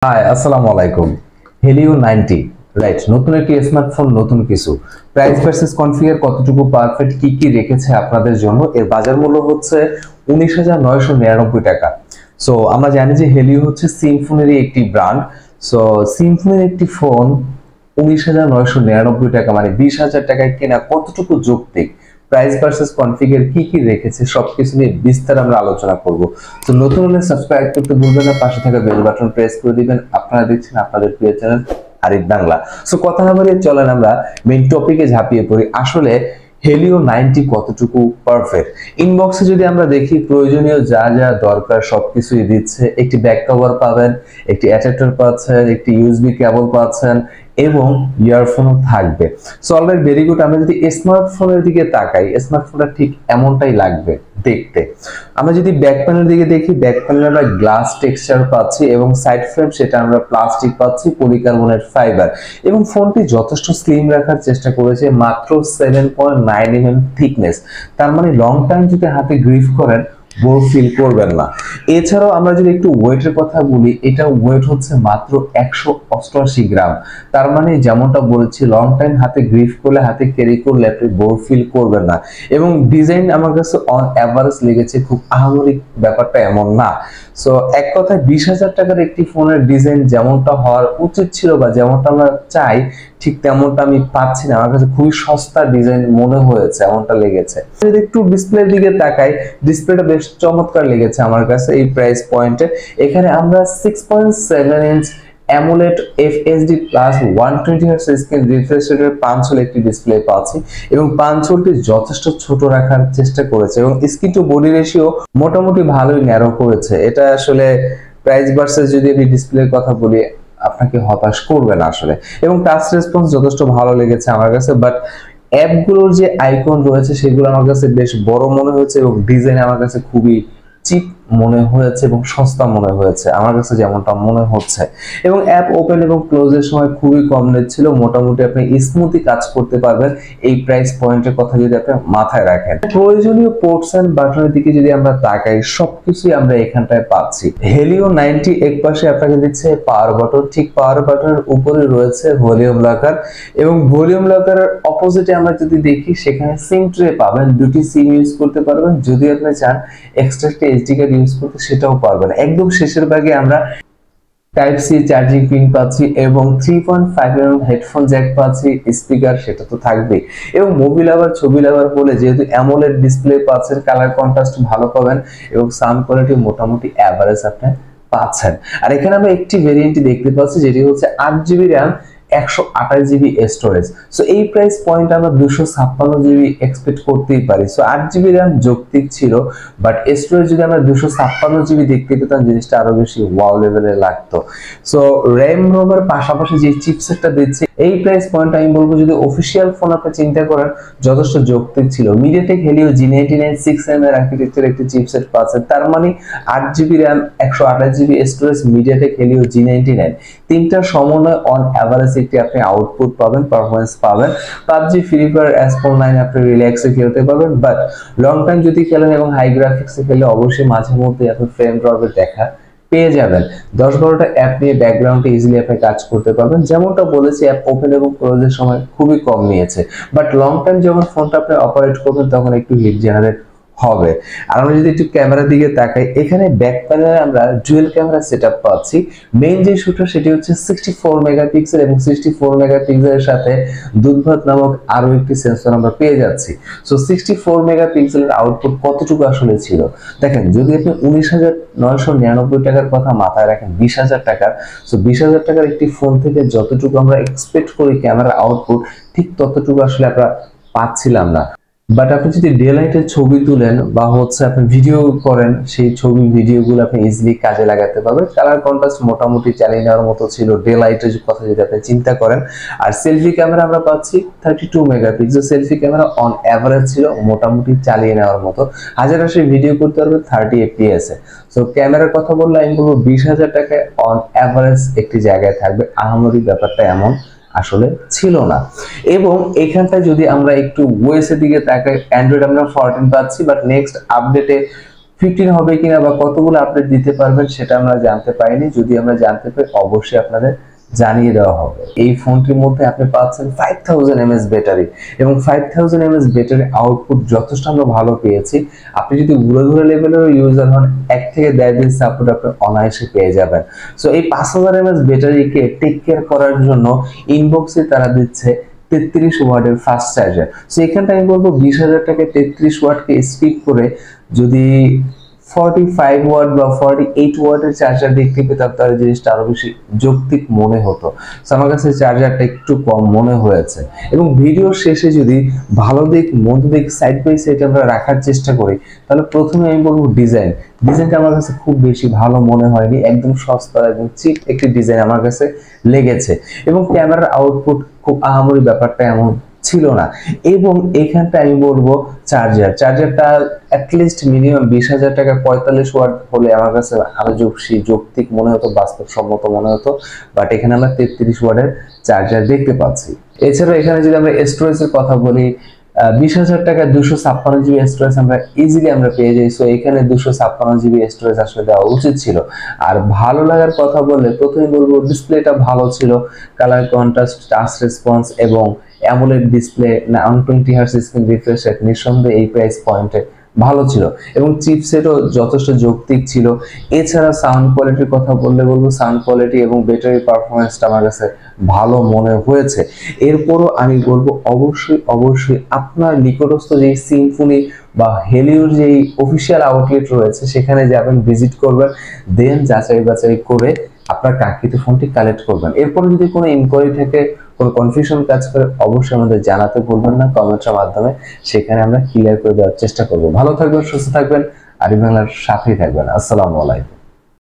High আসসালামু আলাইকুম। Helio 90 right, নতুন একটি স্মার্টফোন, নতুন কিছু প্রাইস ভার্সেস কনফিগার কতটুকু পারফেক্ট, কি কি রেখেছে আপনাদের জন্য। এর বাজার মূল্য হচ্ছে 19,999 টাকা। সো আমরা জানি যে হেলিও হচ্ছে সিম্ফনির একটি ব্র্যান্ড। সো সিম্ফনির একটি ফোন 19,999 টাকা, মানে 20,000 টাকায় কেনা কতটুকু যৌক্তিক, প্রাইস ভার্সেস কনফিগার কি কি রেখেছে সবকিছু নিয়ে বিস্তার আমরা আলোচনা করব। তো নতুন হলে সাবস্ক্রাইব করতে ভুলবেন না, পাশে থাকা বেল বাটন প্রেস করে দিবেন। আপনারা দেখছেন আপনাদের প্রিয় চ্যানেল আরিফ বাংলা। সো কথা না বাড়িয়ে চলেন আমরা মেইন টপিকে ঝাঁপিয়ে পড়ি। আসলে হেলিও 90 কতটুকু পারফেক্ট। ইনবক্সে যদি আমরা দেখি প্রয়োজনীয় যা যা দরকার সবকিছুই দিচ্ছে। একটি ব্যাক কভার পাবেন, একটি অ্যাডাপ্টার পাচ্ছেন, একটি ইউএসবি কেবল পাচ্ছেন এবং ইয়ারফোনও থাকবে। So alright, very good. আমরা যদি স্মার্টফোনের দিকে তাকাই, স্মার্টফোনটা ঠিক এমনটাই লাগবে দেখতে। আমরা যদি ব্যাক প্যানেলের দিকে দেখি, ব্যাক প্যানেলে আমরা গ্লাস টেক্সচার পাচ্ছি এবং সাইড ফ্রেম সেটা আমরা প্লাস্টিক পাচ্ছি, পলিকার্বনেট ফাইবার, এবং ফোনটি যথেষ্ট স্লিম রাখার চেষ্টা করেছে। মাত্র 7.9 mm থিকনেস, তার মানে লং টাইম যদি হাতে গ্রিপ করেন বোর ফিল করবেন না। এছাড়াও আমরা যদি একটু ওয়েটের কথা বলি, এটা ওয়েট হচ্ছে মাত্র 188 গ্রাম। তার মানে যেমনটা বলেছি, লং টাইম হাতে গ্রিপ করলে, হাতে ক্যারি করলে আপনি বোর ফিল করবেন না। এবং ডিজাইন আমার কাছে অন অ্যাভারেজ লেগেছে, খুব আহামরি ব্যাপারটা এমন না। সো এক কথায় 20,000 টাকার একটি ফোনের ডিজাইন যেমনটা হওয়ার উচিত ছিল বা যেমনটা আমরা চাই, ঠিক তেমনটা আমি পাচ্ছি না। আমার কাছে খুবই সস্তা ডিজাইন মনে হয়েছে, এমনটা লেগেছে। যদি একটু ডিসপ্লের দিকে তাকাই, ডিসপ্লেটা বেশ চমৎকার লেগেছে আমার কাছে এই প্রাইস পয়েন্টে। এখানে আমরা 6.7 inch AMOLED FHD plus 120 hertz screen refresh রেটের পাঞ্চ হোল একটি ডিসপ্লে পাচ্ছি, এবং পাঞ্চ হোলটি যথেষ্ট ছোট রাখার চেষ্টা করেছে এবং স্ক্রিন টু বডি রেশিও মোটামুটি ভালোই ন্যারো করেছে। এটা আসলে প্রাইস ভার্সেস যদি আমি ডিসপ্লের কথা বলি, আপনাকে হতাশ করবে না আসলে। এবং টাচ রেসপন্স যথেষ্ট ভালো লেগেছে আমার কাছে। বাট অ্যাপগুলোর যে আইকন রয়েছে সেগুলো আমার কাছে বেশ বড় মনে হয়েছে এবং ডিজাইন আমার কাছে খুবই চিপ মনে হয়েছে এবং সস্তা মনে হয়েছে আমার কাছে, যেমনটা মনে হচ্ছে। এবং অ্যাপ ওপেন এবং ক্লোজের সময় খুবই কম নিচ্ছিল। মোটামুটি আপনি স্মুথলি কাজ করতে পারবেন এই প্রাইস পয়েন্টের কথা যদি আপনি মাথায় রাখেন। প্রয়োজনীয় পোর্টস এন্ড বাটনের দিকে যদি আমরা তাকাই, সবকিছুই আমরা এখানটায় পাচ্ছি। হেলিও 90 এক পাশে আপনাকে দিচ্ছে পাওয়ার বাটন, ঠিক পাওয়ার বাটনের উপরে রয়েছে ভলিউম লকার, এবং ভলিউম লকারের অপোজিটে আমরা যদি দেখি সেখানে সিম ট্রে পাবেন। দুটি সিম ইউজ করতে পারবেন, যদি আপনি চান এক্সট্রা এসডি কার্ড ইউজ করতে সেটাও পারবেন। একদম শেষের ভাগে আমরা টাইপ সি চার্জিং পিন পাচ্ছি এবং 3.5 mm হেডফোন জ্যাক পাচ্ছি। স্পিকার সেটা তো থাকবেই। এবং মুভি লাভার, ছবি লাভার বলে যেহেতু অ্যামোলেড ডিসপ্লে পাচ্ছেন, কালার কন্ট্রাস্ট ভালো পাবেন এবং সাউন্ড কোয়ালিটি মোটামুটি অ্যাভারেজ আপনি পাচ্ছেন। আর এখানে আমরা একটি ভেরিয়েন্টই দেখতে পাচ্ছি, যেটি হচ্ছে 8GB RAM, 128GB storage. So এই প্রাইস পয়েন্ট আমরা 256GB এক্সপেক্ট করতেই পারি। সো 8GB র্যাম যৌক্তিক ছিল, বাট স্টোরেজ যদি আমরা 256GB দেখতে পেতাম, জিনিসটা আরো বেশি ওয়াও লেভেলে লাগতো। সো র্যাম রোমের পাশাপাশি যে চিপসেটটা দিচ্ছে, এই প্রাইস পয়েন্ট আমি বলবো যদি অফিসিয়াল ফোন আপনি চিন্তা করেন যথেষ্ট যৌক্তিক ছিল। মিডিয়াটেক হেলিও G99 6M এর আর্কিটেকচার একটি চিপসেট পাচ্ছেন, তার মানে 8GB RAM, 128GB storage, MediaTek Helio G99, তিনটার সমন্বয় অন অ্যাভারেজ একটি আপনি আউটপুট পাবেন, পারফরম্যান্স পাবেন। পাবজি, ফ্রি ফায়ার, S9 আপনি রিল্যাক্সে খেলতে পারবেন। বাট লং টাইম যদি খেলেন এবং হাই গ্রাফিক্সে খেললে অবশ্যই মাঝে মধ্যে আপনি ফ্রেম ড্রপের দেখা পেয়ে যাবেন। 10-12টা অ্যাপ নিয়ে ব্যাকগ্রাউন্ডে ইজিলি আপনি কাজ করতে পারবেন। যেমনটা বলেছি, অ্যাপ ওপেন এবং ক্লোজের সময় খুবই কম নিয়েছে, বাট লং টাইম যখন ফোনটা আপনি অপারেট করবেন তখন একটু হিট জেনারেট হবে। আর আমরা যদি একটু ক্যামেরার দিকে তাকাই, এখানে ব্যাক প্যানেলে আমরা ডুয়াল ক্যামেরা সেটআপ পাচ্ছি। মেইন যে শুটার সেটি হচ্ছে 64 মেগাপিক্সেল এবং 64 মেগাপিক্সেলের সাথে দুধভাত নামক আরো একটি সেন্সর আমরা পেয়ে যাচ্ছি। সো 64 মেগাপিক্সেলের আউটপুট কতটুকু আসলে ছিল দেখেন। যদি আপনি 19,999 টাকার কথা মাথায় রাখেন, 20,000 টাকার, সো 20,000 টাকার একটি ফোন থেকে যতটুকু আমরা এক্সপেক্ট করি ক্যামেরা আউটপুট, ঠিক ততটুকু আসলে আমরা পাচ্ছিলাম না। বাট আপনি যদি ডে লাইটের ছবি তুলেন বা হচ্ছে আপনি ভিডিও করেন, সেই ছবি ভিডিওগুলো আপনি ইজিলি কাজে লাগাতে পারবেন। কালার কন্ট্রাস্ট মোটামুটি চালিয়ে নেওয়ার মতো ছিল ডে লাইটের কথা যদি আপনি চিন্তা করেন। আর সেলফি ক্যামেরা আমরা পাচ্ছি 32 megapixel selfie camera, on average ছিল, মোটামুটি চালিয়ে নেওয়ার মতো। 1080 ভিডিও করতে পারবেন 30 fps এ। সো ক্যামেরার কথা বললে আমি বলবো 20,000 টাকায় অন অ্যাভারেজ একটি জায়গায় থাকবে, আহামরি ব্যাপারটা এমন আসলে ছিল না। এবং এখানটায় যদি আমরা একটু ওএস এর দিকে তাকাই, অ্যান্ড্রয়েড আমরা 14 পাচ্ছি, বাট নেক্সট আপডেটে 15 হবে কিনা বা কতগুলো আপডেট দিতে পারবেন সেটা আমরা জানতে পারিনি। যদি আমরা জানতে পারি অবশ্যই আপনাদের জানিয়ে দেওয়া হবে। এই ফোনটির মধ্যে আপনি পাচ্ছেন 5000 mAh ব্যাটারি এবং 5000 mAh ব্যাটারি আউটপুট যথেষ্ট আমরা ভালো পেয়েছি। আপনি যদি ঘুরে লেভেলের ইউজার হন 1 থেকে 1.5 দিন সাপোর্ট আপনি অনায়াসে পেয়ে যাবেন। সো এই 5000 mAh ব্যাটারিকে টেক কেয়ার করার জন্য ইনবক্সে তারা দিচ্ছে 33 ওয়াটের ফাস্ট চার্জার। সো এখানটা আমি বলবো 20,000 টাকায় 33 ওয়াটকে স্কিপ করে যদি 45 ওয়াট বা 48 ওয়াটের চার্জার দেখতে পেতাম তাহলে জিনিসটা আরো বেশি যৌক্তিক মনে হতো। সো আমার কাছে চার্জারটা একটু কম মনে হয়েছে। এবং ভিডিওর শেষে যদি ভালো দিক মন্দ দিক সাইড বাই সাইড আমরা রাখার চেষ্টা করি তাহলে প্রথমে আমি বলবো ডিজাইনটা আমার কাছে খুব বেশি ভালো মনে হয়নি। একদম সস্তা এবং চিপ একটি ডিজাইন আমার কাছে লেগেছে এবং ক্যামেরার আউটপুট খুব আহামরি ব্যাপারটা এমন ছিল না। এবং এখানটা আমি বলবো চার্জারটা অ্যাটলিস্ট মিনিমাম 20,000 টাকা 45 ওয়াট হলে আমার কাছে আরো যৌক্তিক মনে হতো, বাস্তবসম্মত মনে হতো। বাট এখানে আমরা 33 ওয়াটের চার্জার দেখতে পাচ্ছি। এছাড়া এখানে যদি আমরা স্টোরেজের কথা বলি 20,000 টাকা 256 জিবি স্টোরেজ আমরা ইজিলি আমরা পেয়ে যাই। সো এখানে 256 জিবি স্টোরেজ আসলে দেওয়া উচিত ছিল। আর ভালো লাগার কথা বললে প্রথমে বলবো ডিসপ্লেটা ভালো ছিল, কালার কন্ট্রাস্ট, টাচ রেসপন্স এবং AMOLED display, 120 hertz screen refresh rate নিঃসন্দেহে এই প্রাইস পয়েন্টে ভালো ছিল এবং চিপসেটও যথেষ্ট যৌক্তিক ছিল। এছাড়া সাউন্ড কোয়ালিটির কথা বলবো সাউন্ড কোয়ালিটি এবং ব্যাটারি পারফরমেন্সটা আমার কাছে ভালো মনে হয়েছে। এরপরও আমি বলবো অবশ্যই আপনার নিকটস্থ যে সিম্ফনি বা হেলিওর যে অফিসিয়াল আউটলেট রয়েছে সেখানে যাবেন, ভিজিট করবেন, দেন যাচাই বাছাই করে আপনার কাঙ্ক্ষিত ফোনটি কালেক্ট করবেন। এরপর যদি কোনো ইনকোয়ারি থেকে কোনো কনফিউশন কাজ করে অবশ্যই আমাদের জানাতে ভুলবেন না কমেন্টের মাধ্যমে, সেখানে আমরা ক্লিয়ার করে দেওয়ার চেষ্টা করব। ভালো থাকবেন, সুস্থ থাকবেন, আরিফ বাংলার সাথেই থাকবেন। আসসালামু আলাইকুম।